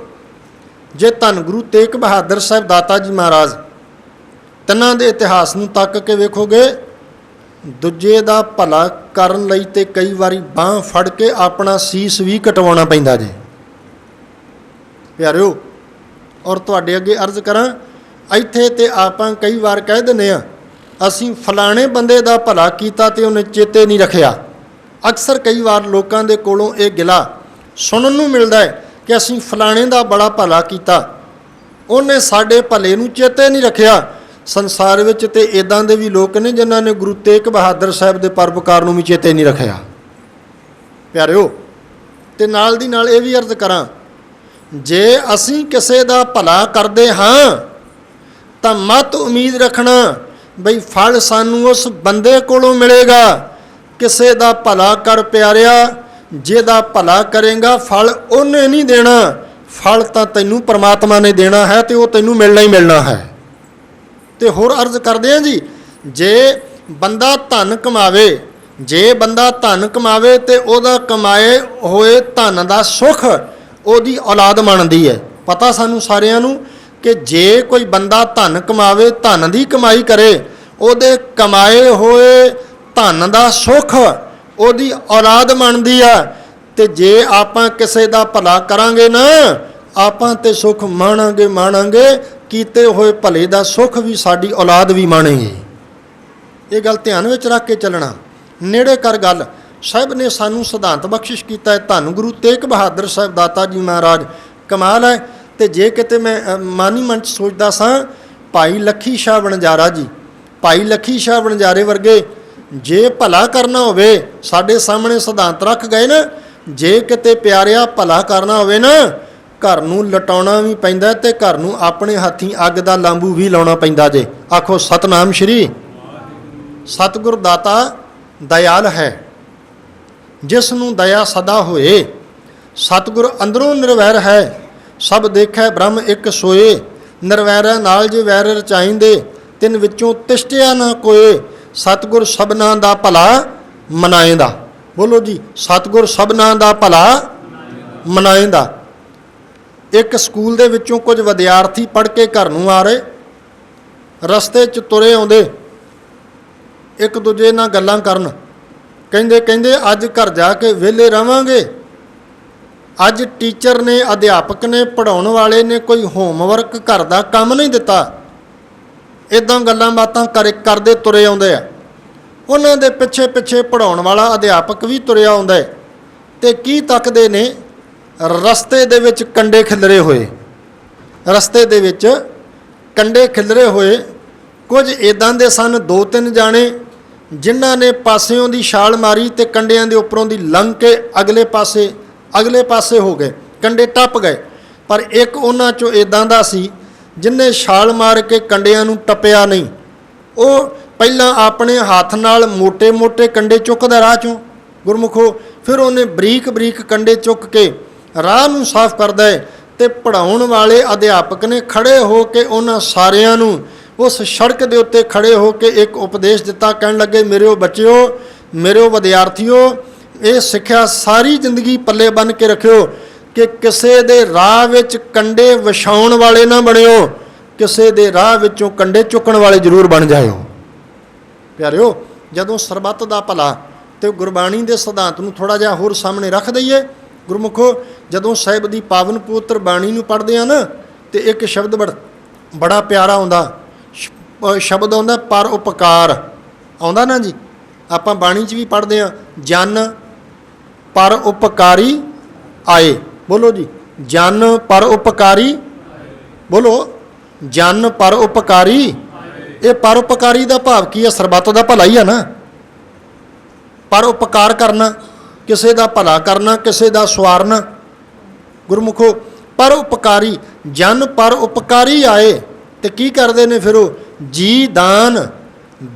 ਜੇ ਧੰਨ ਗੁਰੂ ਤੇਗ ਬਹਾਦਰ ਸਾਹਿਬ ਦਾਤਾ ਜੀ ਮਹਾਰਾਜ ਤਿੰਨਾਂ ਦੇ ਇਤਿਹਾਸ ਨੂੰ ਤੱਕ ਕੇ ਵੇਖੋਗੇ, ਦੂਜੇ ਦਾ ਭਲਾ ਕਰਨ ਲਈ ਤੇ ਕਈ ਵਾਰੀ ਬਾਂਹ ਫੜ ਕੇ ਆਪਣਾ ਸੀਸ ਵੀ ਕਟਵਾਉਣਾ ਪੈਂਦਾ ਜੇ ਪਿਆਰਿਓ। ਔਰ ਤੁਹਾਡੇ ਅੱਗੇ ਅਰਜ਼ ਕਰਾਂ, ਇੱਥੇ ਤੇ ਆਪਾਂ ਕਈ ਵਾਰ ਕਹਿ ਦਿੰਦੇ ਹਾਂ ਅਸੀਂ ਫਲਾਣੇ ਬੰਦੇ ਦਾ ਭਲਾ ਕੀਤਾ ਤੇ ਉਹਨੇ ਚੇਤੇ ਨਹੀਂ ਰੱਖਿਆ। ਅਕਸਰ ਕਈ ਵਾਰ ਲੋਕਾਂ ਦੇ ਕੋਲੋਂ ਇਹ ਗਿਲਾ ਸੁਣਨ ਨੂੰ ਮਿਲਦਾ ਹੈ ਕਿ ਅਸੀਂ ਫਲਾਣੇ ਦਾ ਬੜਾ ਭਲਾ ਕੀਤਾ, ਉਹਨੇ ਸਾਡੇ ਭਲੇ ਨੂੰ ਚੇਤੇ ਨਹੀਂ ਰੱਖਿਆ। ਸੰਸਾਰ ਵਿੱਚ ਤੇ ਇੱਦਾਂ ਦੇ ਵੀ ਲੋਕ ਨੇ ਜਿਨ੍ਹਾਂ ਨੇ ਗੁਰੂ ਤੇਗ ਬਹਾਦਰ ਸਾਹਿਬ ਦੇ ਪਰਉਪਕਾਰ ਨੂੰ ਵੀ ਚੇਤੇ ਨਹੀਂ ਰੱਖਿਆ ਪਿਆਰਿਓ। ਤੇ ਨਾਲ ਦੀ ਨਾਲ ਇਹ ਵੀ ਅਰਜ਼ ਕਰਾਂ, ਜੇ ਅਸੀਂ ਕਿਸੇ ਦਾ ਭਲਾ ਕਰਦੇ ਹਾਂ ਤਾਂ ਮਤ ਉਮੀਦ ਰੱਖਣਾ ਬਈ ਫਲ ਸਾਨੂੰ ਉਸ ਬੰਦੇ ਕੋਲੋਂ ਮਿਲੇਗਾ। ਕਿਸੇ ਦਾ ਭਲਾ ਕਰ ਪਿਆਰਿਆ, ਜਿਹਦਾ ਭਲਾ ਕਰੇਗਾ ਫਲ ਉਹਨੇ ਨਹੀਂ ਦੇਣਾ, ਫਲ ਤਾਂ ਤੈਨੂੰ ਪਰਮਾਤਮਾ ਨੇ ਦੇਣਾ ਹੈ ਤੇ ਉਹ ਤੈਨੂੰ ਮਿਲਣਾ ਹੀ ਮਿਲਣਾ ਹੈ। ਤੇ ਹੋਰ ਅਰਜ਼ ਕਰਦੇ ਹਾਂ ਜੀ, ਜੇ ਬੰਦਾ ਧਨ ਕਮਾਵੇ, ਜੇ ਬੰਦਾ ਧਨ ਕਮਾਵੇ ਤੇ ਉਹਦਾ ਕਮਾਏ ਹੋਏ ਧਨ ਦਾ ਸੁੱਖ ਉਹਦੀ ਔਲਾਦ ਮੰਨਦੀ ਹੈ। ਪਤਾ ਸਾਨੂੰ ਸਾਰਿਆਂ ਨੂੰ ਕਿ ਜੇ ਕੋਈ ਬੰਦਾ ਧਨ ਕਮਾਵੇ, ਧਨ ਦੀ ਕਮਾਈ ਕਰੇ, ਉਹਦੇ ਕਮਾਏ ਹੋਏ ਧਨ ਦਾ ਸੁੱਖ ਉਹਦੀ ਔਲਾਦ ਮੰਨਦੀ ਆ। ਤੇ ਜੇ ਆਪਾਂ ਕਿਸੇ ਦਾ ਭਲਾ ਕਰਾਂਗੇ ਨਾ, ਆਪਾਂ ਤੇ ਸੁੱਖ ਮਾਣਾਂਗੇ, ਕੀਤੇ ਹੋਏ ਭਲੇ ਦਾ ਸੁੱਖ ਵੀ ਸਾਡੀ ਔਲਾਦ ਵੀ ਮਾਣੇਗੀ। ਇਹ ਗੱਲ ਧਿਆਨ ਵਿੱਚ ਰੱਖ ਕੇ ਚੱਲਣਾ। ਨੇੜੇ ਕਰ ਗੱਲ, ਸਾਹਿਬ ਨੇ ਸਾਨੂੰ ਸਿਧਾਂਤ ਬਖਸ਼ਿਸ਼ ਕੀਤਾ ਹੈ ਧੰਨ ਗੁਰੂ ਤੇਗ ਬਹਾਦਰ ਸਾਹਿਬ ਦਾਤਾ ਜੀ ਮਹਾਰਾਜ। ਕਮਾਲ ਹੈ। ਤੇ ਜੇ ਕਿਤੇ ਮੈਂ ਮਾਨੀ ਮਨ 'ਚ ਸੋਚਦਾ ਸਾਂ, ਭਾਈ ਲੱਖੀ ਸ਼ਾਹ ਵਣਜਾਰਾ ਜੀ, ਭਾਈ ਲੱਖੀ ਸ਼ਾਹ ਵਣਜਾਰੇ ਵਰਗੇ ਜੇ ਭਲਾ ਕਰਨਾ ਹੋਵੇ, ਸਾਡੇ ਸਾਹਮਣੇ ਸਿਧਾਂਤ ਰੱਖ ਗਏ ਨਾ, ਜੇ ਕਿਤੇ ਪਿਆਰਿਆ ਭਲਾ ਕਰਨਾ ਹੋਵੇ ਨਾ, ਘਰ ਨੂੰ ਲਟਾਉਣਾ ਵੀ ਪੈਂਦਾ ਤੇ ਘਰ ਨੂੰ ਆਪਣੇ ਹੱਥੀਂ ਅੱਗ ਦਾ ਲਾਂਬੂ ਵੀ ਲਾਉਣਾ ਪੈਂਦਾ ਜੇ। ਆਖੋ ਸਤਨਾਮ ਸ਼੍ਰੀ। ਸਤਿਗੁਰ ਦਾਤਾ ਦਇਆਲ ਹੈ, ਜਿਸ ਨੂੰ ਦਇਆ ਸਦਾ ਹੋਏ। ਸਤਿਗੁਰ ਅੰਦਰੋਂ ਨਿਰਵੈਰ ਹੈ, ਸਭ ਦੇਖੈ ਬ੍ਰਹਮ ਇੱਕ ਸੋਏ। ਨਿਰਵੈਰਾਂ ਨਾਲ ਜੇ ਵੈਰ ਰਚਾਈਂਦੇ, ਤਿੰਨ ਵਿੱਚੋਂ ਤਿਸ਼ਟਿਆ ਨਾ ਕੋਏ। ਸਤਿਗੁਰ ਸਭਨਾਂ ਦਾ ਭਲਾ ਮਨਾਏਂਦਾ। ਬੋਲੋ ਜੀ, ਸਤਿਗੁਰ ਸਭਨਾਂ ਦਾ ਭਲਾ ਮਨਾਏਂਦਾ। ਇੱਕ ਸਕੂਲ ਦੇ ਵਿੱਚੋਂ ਕੁਝ ਵਿਦਿਆਰਥੀ ਪੜ੍ਹ ਕੇ ਘਰ ਨੂੰ ਆ ਰਹੇ, ਰਸਤੇ 'ਚ ਤੁਰੇ ਆਉਂਦੇ, ਇੱਕ ਦੂਜੇ ਨਾਲ ਗੱਲਾਂ ਕਰਨ, ਕਹਿੰਦੇ ਅੱਜ ਘਰ ਜਾ ਕੇ ਵਿਹਲੇ ਰਵਾਂਗੇ ਅੱਜ ਟੀਚਰ ਨੇ, ਅਧਿਆਪਕ ਨੇ, ਪੜ੍ਹਾਉਣ ਵਾਲੇ ਨੇ ਕੋਈ ਹੋਮਵਰਕ ਘਰ ਦਾ ਕੰਮ ਨਹੀਂ ਦਿੱਤਾ। ਇੱਦਾਂ ਗੱਲਾਂ ਬਾਤਾਂ ਕਰਦੇ ਤੁਰੇ ਆਉਂਦੇ ਆ। ਉਹਨਾਂ ਦੇ ਪਿੱਛੇ ਪਿੱਛੇ ਪੜ੍ਹਾਉਣ ਵਾਲਾ ਅਧਿਆਪਕ ਵੀ ਤੁਰਿਆ ਆਉਂਦਾ ਹੈ ਅਤੇ ਕੀ ਤੱਕਦੇ ਨੇ? ਰਸਤੇ ਦੇ ਵਿੱਚ ਕੰਡੇ ਖਿਲਰੇ ਹੋਏ, ਰਸਤੇ ਦੇ ਵਿੱਚ ਕੰਡੇ ਖਿਲਰੇ ਹੋਏ। ਕੁਝ ਇੱਦਾਂ ਦੇ ਸਨ 2-3 ਜਾਣੇ ਜਿਨ੍ਹਾਂ ਨੇ ਪਾਸਿਓਂ ਦੀ ਛਾਲ ਮਾਰੀ ਅਤੇ ਕੰਡਿਆਂ ਦੇ ਉੱਪਰੋਂ ਦੀ ਲੰਘ ਕੇ ਅਗਲੇ ਪਾਸੇ ਹੋ ਗਏ, ਕੰਡੇ ਟੱਪ ਗਏ। ਪਰ ਇੱਕ ਉਹਨਾਂ 'ਚੋਂ ਇੱਦਾਂ ਦਾ ਸੀ ਜਿਹਨੇ ਛਾਲ ਮਾਰ ਕੇ ਕੰਡਿਆਂ ਨੂੰ ਟੱਪਿਆ ਨਹੀਂ। ਉਹ ਪਹਿਲਾਂ ਆਪਣੇ ਹੱਥ ਨਾਲ ਮੋਟੇ ਕੰਡੇ ਚੁੱਕਦਾ ਰਾਹ 'ਚੋਂ ਗੁਰਮੁਖੋ, ਫਿਰ ਉਹਨੇ ਬਰੀਕ ਕੰਡੇ ਚੁੱਕ ਕੇ ਰਾਹ ਨੂੰ ਸਾਫ਼ ਕਰਦਾ ਹੈ। ਅਤੇ ਪੜ੍ਹਾਉਣ ਵਾਲੇ ਅਧਿਆਪਕ ਨੇ ਖੜ੍ਹੇ ਹੋ ਕੇ ਉਹਨਾਂ ਸਾਰਿਆਂ ਨੂੰ ਉਸ ਸੜਕ ਦੇ ਉੱਤੇ ਖੜ੍ਹੇ ਹੋ ਕੇ ਇੱਕ ਉਪਦੇਸ਼ ਦਿੱਤਾ। ਕਹਿਣ ਲੱਗੇ, ਮੇਰਿਓ ਬੱਚਿਓ, ਮੇਰਿਓ ਵਿਦਿਆਰਥੀਓ, ਇਹ ਸਿੱਖਿਆ ਸਾਰੀ ਜ਼ਿੰਦਗੀ ਪੱਲੇ ਬੰਨ੍ਹ ਕੇ ਰੱਖਿਓ ਕਿ ਕਿਸੇ ਦੇ ਰਾਹ ਵਿੱਚ ਕੰਡੇ ਵਿਛਾਉਣ ਵਾਲੇ ਨਾ ਬਣਿਓ, ਕਿਸੇ ਦੇ ਰਾਹ ਵਿੱਚੋਂ ਕੰਡੇ ਚੁੱਕਣ ਵਾਲੇ ਜ਼ਰੂਰ ਬਣ ਜਾਇਓ। ਪਿਆਰਿਓ, ਜਦੋਂ ਸਰਬੱਤ ਦਾ ਭਲਾ ਅਤੇ ਗੁਰਬਾਣੀ ਦੇ ਸਿਧਾਂਤ ਨੂੰ ਥੋੜ੍ਹਾ ਜਿਹਾ ਹੋਰ ਸਾਹਮਣੇ ਰੱਖ ਦਈਏ ਗੁਰਮੁਖੋ, ਜਦੋਂ ਸਾਹਿਬ ਦੀ ਪਾਵਨ ਪਵਿੱਤਰ ਬਾਣੀ ਨੂੰ ਪੜ੍ਹਦੇ ਆ ਨਾ, ਅਤੇ ਇੱਕ ਸ਼ਬਦ ਬੜਾ ਪਿਆਰਾ ਆਉਂਦਾ, ਸ਼ਬਦ ਆਉਂਦਾ ਪਰ ਉਪਕਾਰ ਆਉਂਦਾ ਨਾ ਜੀ। ਆਪਾਂ ਬਾਣੀ 'ਚ ਵੀ ਪੜ੍ਹਦੇ ਹਾਂ, ਜਨ ਪਰ ਉਪਕਾਰੀ ਆਏ। ਬੋਲੋ ਜੀ, ਜਨ ਪਰ ਉਪਕਾਰੀ, ਬੋਲੋ, ਜਨ ਪਰ ਉਪਕਾਰੀ। ਇਹ ਪਰਉਪਕਾਰੀ ਦਾ ਭਾਵ ਕੀ ਹੈ? ਸਰਬੱਤ ਦਾ ਭਲਾ ਹੀ ਹੈ ਨਾ। ਪਰ ਉਪਕਾਰ ਕਰਨਾ, ਕਿਸੇ ਦਾ ਭਲਾ ਕਰਨਾ, ਕਿਸੇ ਦਾ ਸਵਾਰਨਾ। ਗੁਰਮੁਖੋ, ਪਰ ਉਪਕਾਰੀ, ਜਨ ਪਰ ਉਪਕਾਰੀ ਆਏ। ਅਤੇ ਕੀ ਕਰਦੇ ਨੇ ਫਿਰ ਉਹ? ਜੀ ਦਾਨ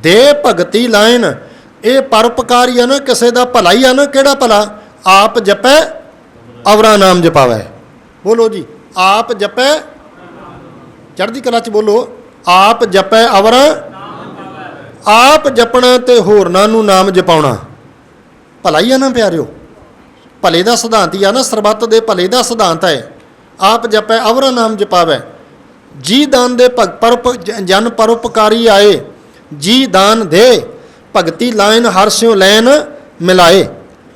ਦੇ ਭਗਤੀ ਲਾਇਨ। ਇਹ ਪਰਉਪਕਾਰੀ ਹੈ ਨਾ, ਕਿਸੇ ਦਾ ਭਲਾ ਹੀ ਹੈ ਨਾ। ਕਿਹੜਾ ਭਲਾ? ਆਪ ਜਪੈ ਅਵਰਾ ਨਾਮ ਜਪਾਵੈ। ਬੋਲੋ ਜੀ, ਆਪ ਜਪੈ, ਚੜ੍ਹਦੀ ਕਲਾ 'ਚ ਬੋਲੋ, ਆਪ ਜਪੈ ਅਵਰਾ, ਆਪ ਜਪਣਾ ਅਤੇ ਹੋਰਨਾਂ ਨੂੰ ਨਾਮ ਜਪਾਉਣਾ ਭਲਾ ਹੀ ਹੈ ਨਾ ਪਿਆਰਿਓ। ਭਲੇ ਦਾ ਸਿਧਾਂਤ ਹੀ ਆ ਨਾ, ਸਰਬੱਤ ਦੇ ਭਲੇ ਦਾ ਸਿਧਾਂਤ ਹੈ। ਆਪ ਜਪੈ ਅਵਰਾ ਨਾਮ ਜਪਾਵੈ, ਜੀ ਦਾਨ ਦੇ ਜਨ ਪਰਉਪਕਾਰੀ ਆਏ। ਜੀ ਦਾਨ ਦੇ ਭਗਤੀ ਲਾਇਨ ਹਰ ਸਿਉ ਲੈਨ ਮਿਲਾਏ।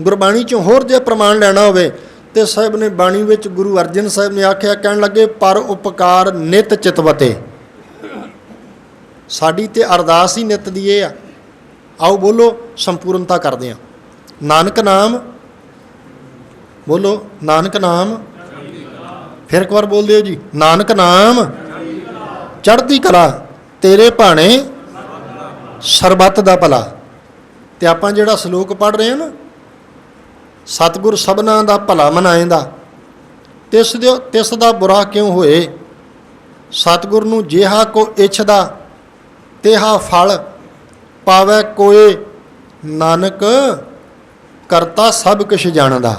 ਗੁਰਬਾਣੀ 'ਚੋਂ ਹੋਰ ਜੇ ਪ੍ਰਮਾਣ ਲੈਣਾ ਹੋਵੇ ਤੇ ਸਾਹਿਬ ਨੇ ਬਾਣੀ ਵਿੱਚ ਗੁਰੂ ਅਰਜਨ ਸਾਹਿਬ ਨੇ ਆਖਿਆ, ਕਹਿਣ ਲੱਗੇ, ਪਰ ਉਪਕਾਰ ਨਿਤ ਚਿਤਵਤੇ। ਸਾਡੀ ਤੇ ਅਰਦਾਸ ਹੀ ਨਿਤ ਦੀ ਇਹ ਆ। ਆਓ ਬੋਲੋ, ਸੰਪੂਰਨਤਾ ਕਰਦੇ ਹਾਂ। ਨਾਨਕ ਨਾਮ, ਬੋਲੋ, ਨਾਨਕ ਨਾਮ। ਫਿਰ ਇੱਕ ਵਾਰ ਬੋਲ ਦਿਓ ਜੀ, ਨਾਨਕ ਨਾਮ ਚੜ੍ਹਦੀ ਕਲਾ, ਤੇਰੇ ਭਾਣੇ ਸਰਬੱਤ ਦਾ ਭਲਾ। ਅਤੇ ਆਪਾਂ ਜਿਹੜਾ ਸਲੋਕ ਪੜ੍ਹ ਰਹੇ ਹਾਂ ਨਾ, ਸਤਿਗੁਰ ਸਭਨਾਂ ਦਾ ਭਲਾ ਮਨਾਏਂਦਾ, ਤਿਸ ਦਾ ਬੁਰਾ ਕਿਉਂ ਹੋਏ। ਸਤਿਗੁਰ ਨੂੰ ਜਿਹਾ ਕੋ ਇੱਛਦਾ ਤੇਹਾ ਫਲ ਪਾਵੈ ਕੋਏ। ਨਾਨਕ ਕਰਤਾ ਸਭ ਕੁਛ ਜਾਣਦਾ।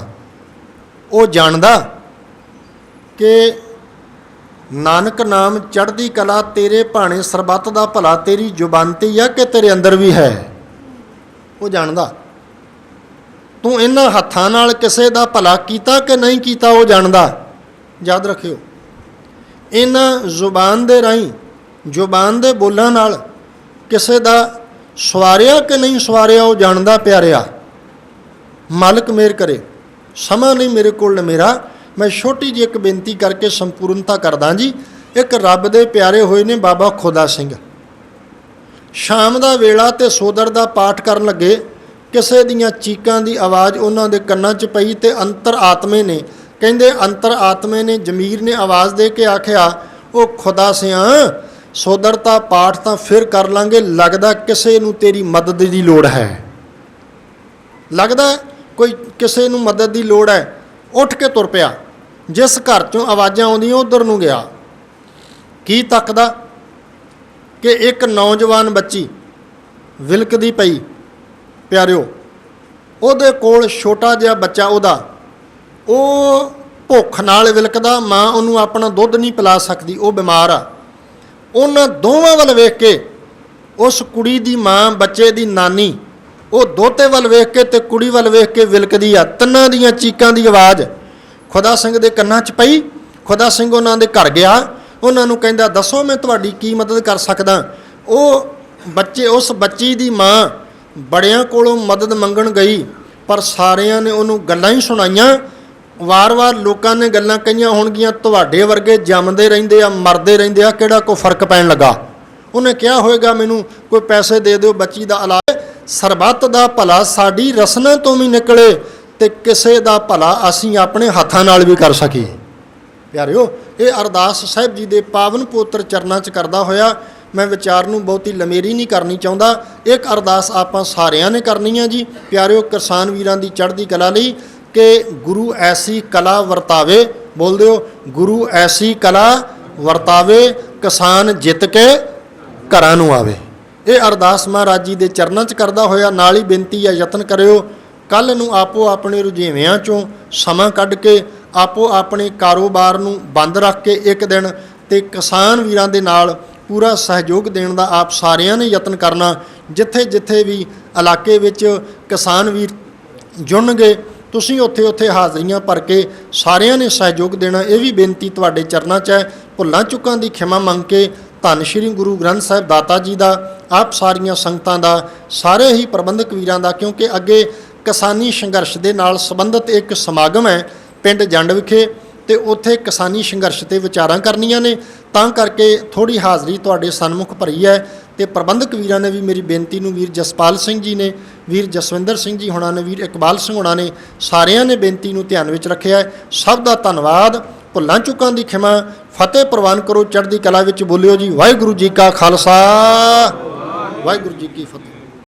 ਉਹ ਜਾਣਦਾ ਕਿ ਨਾਨਕ ਨਾਮ ਚੜ੍ਹਦੀ ਕਲਾ, ਤੇਰੇ ਭਾਣੇ ਸਰਬੱਤ ਦਾ ਭਲਾ ਤੇਰੀ ਜ਼ੁਬਾਨ 'ਤੇ ਹੀ ਆ ਕਿ ਤੇਰੇ ਅੰਦਰ ਵੀ ਹੈ। ਉਹ ਜਾਣਦਾ। ਤੂੰ ਇਹਨਾਂ ਹੱਥਾਂ ਨਾਲ ਕਿਸੇ ਦਾ ਭਲਾ ਕੀਤਾ ਕਿ ਨਹੀਂ ਕੀਤਾ, ਉਹ ਜਾਣਦਾ। ਯਾਦ ਰੱਖਿਓ, ਇਹਨਾਂ ਜ਼ੁਬਾਨ ਦੇ ਰਾਹੀਂ, ਜ਼ੁਬਾਨ ਦੇ ਬੋਲਾਂ ਨਾਲ ਕਿਸੇ ਦਾ ਸਵਾਰਿਆ ਕਿ ਨਹੀਂ ਸਵਾਰਿਆ, ਉਹ ਜਾਣਦਾ। ਪਿਆਰਿਆ, ਮਾਲਕ ਮਿਹਰ ਕਰੇ। ਸਮਾਂ ਨਹੀਂ ਮੇਰੇ ਕੋਲ ਮੇਰਾ, ਮੈਂ ਛੋਟੀ ਜਿਹੀ ਇੱਕ ਬੇਨਤੀ ਕਰਕੇ ਸੰਪੂਰਨਤਾ ਕਰਦਾ ਜੀ। ਇੱਕ ਰੱਬ ਦੇ ਪਿਆਰੇ ਹੋਏ ਨੇ ਬਾਬਾ ਖੁਦਾ ਸਿੰਘ। ਸ਼ਾਮ ਦਾ ਵੇਲਾ ਅਤੇ ਸੋਦਰ ਦਾ ਪਾਠ ਕਰਨ ਲੱਗੇ। ਕਿਸੇ ਦੀਆਂ ਚੀਕਾਂ ਦੀ ਆਵਾਜ਼ ਉਹਨਾਂ ਦੇ ਕੰਨਾਂ 'ਚ ਪਈ ਅਤੇ ਅੰਤਰ ਆਤਮੇ ਨੇ, ਕਹਿੰਦੇ ਅੰਤਰ ਆਤਮੇ ਨੇ, ਜ਼ਮੀਰ ਨੇ ਆਵਾਜ਼ ਦੇ ਕੇ ਆਖਿਆ, ਉਹ ਖੁਦਾ ਸਿਆਂ, ਸੋਦਰ ਦਾ ਪਾਠ ਤਾਂ ਫਿਰ ਕਰ ਲਾਂਗੇ, ਲੱਗਦਾ ਕਿਸੇ ਨੂੰ ਤੇਰੀ ਮਦਦ ਦੀ ਲੋੜ ਹੈ। ਲੱਗਦਾ ਕੋਈ ਕਿਸੇ ਨੂੰ ਮਦਦ ਦੀ ਲੋੜ ਹੈ। ਉੱਠ ਕੇ ਤੁਰ ਪਿਆ। ਜਿਸ ਘਰ 'ਚੋਂ ਆਵਾਜ਼ਾਂ ਆਉਂਦੀਆਂ ਉੱਧਰ ਨੂੰ ਗਿਆ। ਕੀ ਤੱਕਦਾ ਕਿ ਇੱਕ ਨੌਜਵਾਨ ਬੱਚੀ ਵਿਲਕਦੀ ਪਈ। ਪਿਆਰਿਓ, ਉਹਦੇ ਕੋਲ ਛੋਟਾ ਜਿਹਾ ਬੱਚਾ, ਉਹ ਭੁੱਖ ਨਾਲ ਵਿਲਕਦਾ। ਮਾਂ ਉਹਨੂੰ ਆਪਣਾ ਦੁੱਧ ਨਹੀਂ ਪਿਲਾ ਸਕਦੀ, ਉਹ ਬਿਮਾਰ ਆ। ਉਹਨਾਂ ਦੋਵਾਂ ਵੱਲ ਵੇਖ ਕੇ, ਉਸ ਕੁੜੀ ਦੀ ਮਾਂ, ਬੱਚੇ ਦੀ ਨਾਨੀ, ਉਹ ਦੋਤੇ ਵੱਲ ਵੇਖ ਕੇ ਅਤੇ ਕੁੜੀ ਵੱਲ ਵੇਖ ਕੇ ਵਿਲਕਦੀ ਆ। ਤਿੰਨਾਂ ਦੀਆਂ ਚੀਕਾਂ ਦੀ ਆਵਾਜ਼ ਖੁਦਾ ਸਿੰਘ ਦੇ ਕੰਨਾਂ 'ਚ ਪਈ। ਖੁਦਾ ਸਿੰਘ ਉਹਨਾਂ ਦੇ ਘਰ ਗਿਆ। ਉਹਨਾਂ ਨੂੰ ਕਹਿੰਦਾ, ਦੱਸੋ ਮੈਂ ਤੁਹਾਡੀ ਕੀ ਮਦਦ ਕਰ ਸਕਦਾ। ਉਸ ਬੱਚੀ ਦੀ ਮਾਂ ਬੜਿਆਂ ਕੋਲੋਂ ਮਦਦ ਮੰਗਣ ਗਈ, ਪਰ ਸਾਰਿਆਂ ਨੇ ਉਹਨੂੰ ਗੱਲਾਂ ਹੀ ਸੁਣਾਈਆਂ। ਵਾਰ-ਵਾਰ ਲੋਕਾਂ ਨੇ ਗੱਲਾਂ ਕਹੀਆਂ ਹੋਣਗੀਆਂ ਤੁਹਾਡੇ ਵਰਗੇ ਜੰਮਦੇ ਰਹਿੰਦੇ ਆ ਮਰਦੇ ਰਹਿੰਦੇ ਆ ਕਿਹੜਾ ਕੋਈ ਫਰਕ ਪੈਣ ਲੱਗਾ। ਉਹਨੇ ਕਿਹਾ ਹੋਵੇਗਾ ਮੈਨੂੰ ਕੋਈ ਪੈਸੇ ਦੇ ਦਿਓ ਬੱਚੀ ਦਾ ਇਲਾਜ। ਸਰਬੱਤ ਦਾ ਭਲਾ ਸਾਡੀ ਰਸਨਾ ਤੋਂ ਵੀ ਨਿਕਲੇ ਤੇ ਕਿਸੇ ਦਾ ਭਲਾ ਅਸੀਂ ਆਪਣੇ ਹੱਥਾਂ ਨਾਲ ਵੀ ਕਰ ਸਕੀਏ। ਪਿਆਰਿਓ, ਇਹ ਅਰਦਾਸ ਸਾਹਿਬ ਜੀ ਦੇ ਪਾਵਨ ਪੋਤਰ ਚਰਨਾਂ 'ਚ ਕਰਦਾ ਹੋਇਆ ਮੈਂ ਵਿਚਾਰ ਨੂੰ ਬਹੁਤੀ ਲੰਮੇਰੀ ਨਹੀਂ ਕਰਨੀ ਚਾਹੁੰਦਾ। ਇੱਕ ਅਰਦਾਸ ਆਪਾਂ ਸਾਰਿਆਂ ਨੇ ਕਰਨੀ ਆ ਜੀ ਪਿਆਰਿਓ, ਕਿਸਾਨ ਵੀਰਾਂ ਦੀ ਚੜ੍ਹਦੀ ਕਲਾ ਲਈ ਕਿ ਗੁਰੂ ਐਸੀ ਕਲਾ ਵਰਤਾਵੇ। ਬੋਲ ਦਿਓ, ਗੁਰੂ ਐਸੀ ਕਲਾ ਵਰਤਾਵੇ, ਕਿਸਾਨ ਜਿੱਤ ਕੇ ਘਰਾਂ ਨੂੰ ਆਵੇ। ਇਹ ਅਰਦਾਸ ਮਹਾਰਾਜ ਜੀ ਦੇ ਚਰਨਾਂ 'ਚ ਕਰਦਾ ਹੋਇਆ ਨਾਲ ਹੀ ਬੇਨਤੀ ਆ, ਯਤਨ ਕਰਿਓ ਕੱਲ੍ਹ ਨੂੰ ਆਪੋ ਆਪਣੇ ਰੁਝੇਵਿਆਂ 'ਚੋਂ ਸਮਾਂ ਕੱਢ ਕੇ ਆਪੋ ਆਪਣੇ ਕਾਰੋਬਾਰ ਨੂੰ ਬੰਦ ਰੱਖ ਕੇ ਇੱਕ ਦਿਨ ਤੇ ਕਿਸਾਨ ਵੀਰਾਂ ਦੇ ਨਾਲ ਪੂਰਾ ਸਹਿਯੋਗ ਦੇਣ ਦਾ ਆਪ ਸਾਰਿਆਂ ਨੇ ਯਤਨ ਕਰਨਾ। ਜਿੱਥੇ ਜਿੱਥੇ ਵੀ ਇਲਾਕੇ ਵਿੱਚ ਕਿਸਾਨ ਵੀਰ ਜੁੜਨਗੇ ਤੁਸੀਂ ਉੱਥੇ ਹਾਜ਼ਰੀਆਂ ਭਰ ਕੇ ਸਾਰਿਆਂ ਨੇ ਸਹਿਯੋਗ ਦੇਣਾ। ਇਹ ਵੀ ਬੇਨਤੀ ਤੁਹਾਡੇ ਚਰਨਾਂ 'ਚ ਹੈ। ਭੁੱਲਾਂ ਚੁੱਕਾਂ ਦੀ ਖਿਮਾ ਮੰਗ ਕੇ ਧੰਨ ਸ਼੍ਰੀ ਗੁਰੂ ਗ੍ਰੰਥ ਸਾਹਿਬ ਦਾਤਾ ਜੀ ਦਾ, ਆਪ ਸਾਰੀਆਂ ਸੰਗਤਾਂ ਦਾ, ਸਾਰੇ ਹੀ ਪ੍ਰਬੰਧਕ ਵੀਰਾਂ ਦਾ, ਕਿਉਂਕਿ ਅੱਗੇ ਕਿਸਾਨੀ ਸੰਘਰਸ਼ ਦੇ ਨਾਲ ਸੰਬੰਧਿਤ ਇੱਕ ਸਮਾਗਮ ਹੈ ਪਿੰਡ ਜੰਡ ਵਿਖੇ ਤੇ ਉੱਥੇ ਕਿਸਾਨੀ ਸੰਘਰਸ਼ ਤੇ ਵਿਚਾਰਾਂ ਕਰਨੀਆਂ ਨੇ, ਤਾਂ ਕਰਕੇ ਥੋੜੀ ਹਾਜ਼ਰੀ ਤੁਹਾਡੇ ਸਨਮੁਖ ਭਰੀ ਹੈ। ਤੇ ਪ੍ਰਬੰਧਕ ਵੀਰਾਂ ਨੇ ਵੀ ਮੇਰੀ ਬੇਨਤੀ ਨੂੰ, ਵੀਰ ਜਸਪਾਲ ਸਿੰਘ ਜੀ ਨੇ, ਵੀਰ ਜਸਵਿੰਦਰ ਸਿੰਘ ਜੀ ਹੋਣਾ ਨੇ, ਵੀਰ ਇਕਬਾਲ ਸਿੰਘ ਹੋਣਾ ਨੇ, ਸਾਰਿਆਂ ਨੇ ਬੇਨਤੀ ਨੂੰ ਧਿਆਨ ਵਿੱਚ ਰੱਖਿਆ। ਸਭ ਦਾ ਧੰਨਵਾਦ। ਭੁੱਲਾਂ ਚੁੱਕਾਂ ਦੀ ਖਿਮਾ। ਫਤਿਹ ਪ੍ਰਵਾਨ ਕਰੋ। ਚੜ੍ਹਦੀ ਕਲਾ ਵਿੱਚ ਬੋਲਿਓ ਜੀ। ਵਾਹਿਗੁਰੂ ਜੀ ਕਾ ਖਾਲਸਾ, ਵਾਹਿਗੁਰੂ ਜੀ ਕੀ ਫਤਿਹ।